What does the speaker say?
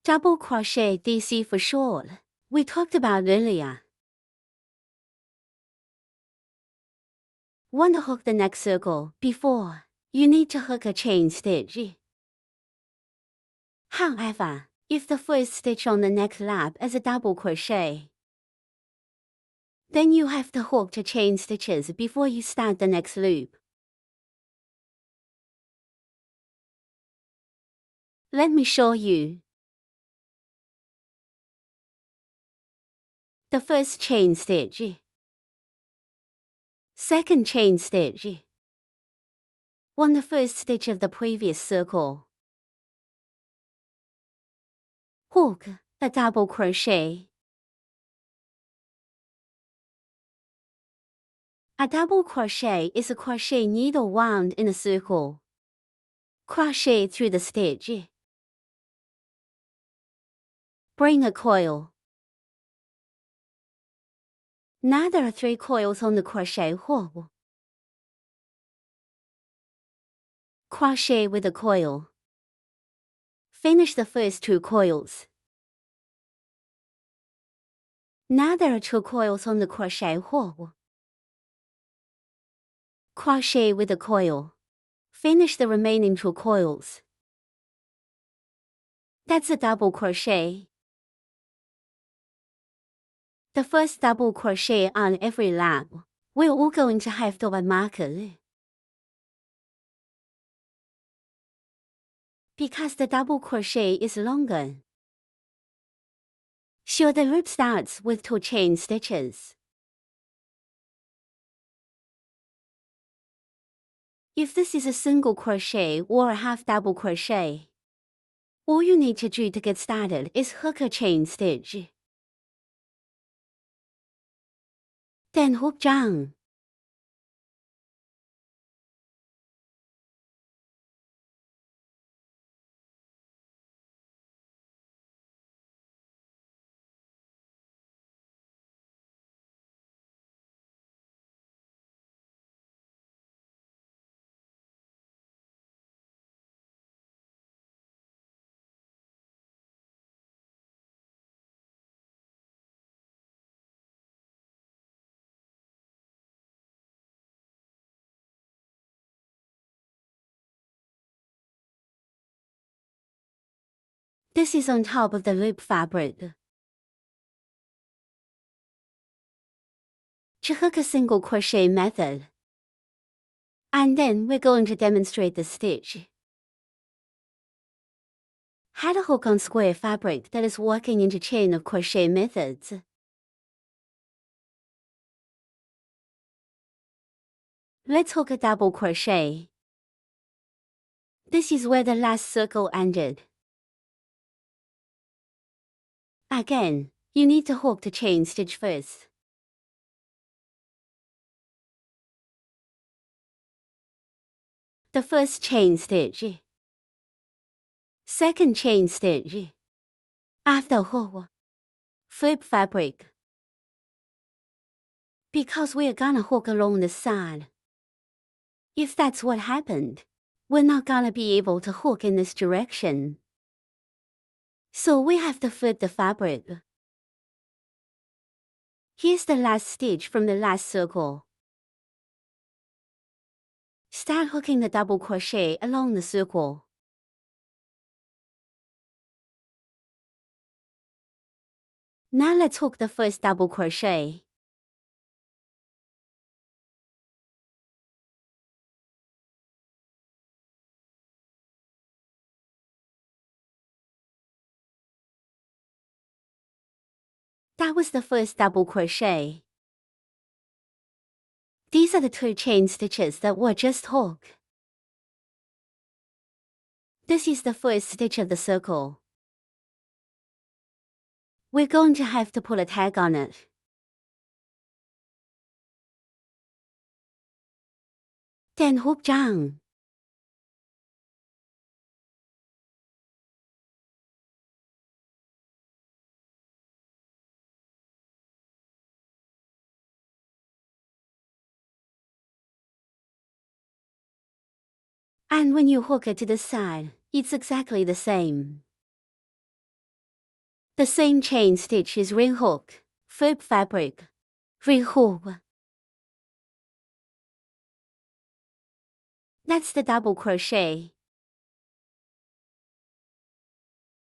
Double crochet DC for short. We talked about earlier. Want to hook the next circle before you need to hook a chain stitch. However, if the first stitch on the next lap is a double crochet, then you have to hook the chain stitches before you start the next loop. Let me show you. The first chain stitch, second chain stitch, on the first stitch of the previous circle, hook a double crochet. A double crochet is a crochet needle wound in a circle. Crochet through the stitch. Bring a coil. Now there are 3 coils on the crochet hook. Crochet with a coil. Finish the first 2 coils. Now there are 2 coils on the crochet hook. Crochet with a coil. Finish the remaining 2 coils. That's a double crochet. The first double crochet on every lap. We're all going to have to mark it. Because the double crochet is longer. Sure, the loop starts with 2 chain stitches. If this is a single crochet or a half double crochet, all you need to do to get started is hook a chain stitch. Then hook down. This is on top of the loop fabric. To hook a single crochet method. And then we're going to demonstrate the stitch. How to hook on square fabric that is working into chain of crochet methods. Let's hook a double crochet. This is where the last circle ended. Again, you need to hook the chain stitch first. The first chain stitch. Second chain stitch. After hook, flip fabric. Because we're gonna hook along the side. If that's what happened, we're not gonna be able to hook in this direction. So we have to flip the fabric. Here's the last stitch from the last circle. Start hooking the double crochet along the circle. Now let's hook the first double crochet. That was the first double crochet. These are the 2 chain stitches that were just hooked. This is the first stitch of the circle. We're going to have to put a tag on it. Then hook down. And when you hook it to the side, it's exactly the same. The same chain stitch is ring hook, flip fabric, ring hook. That's the double crochet.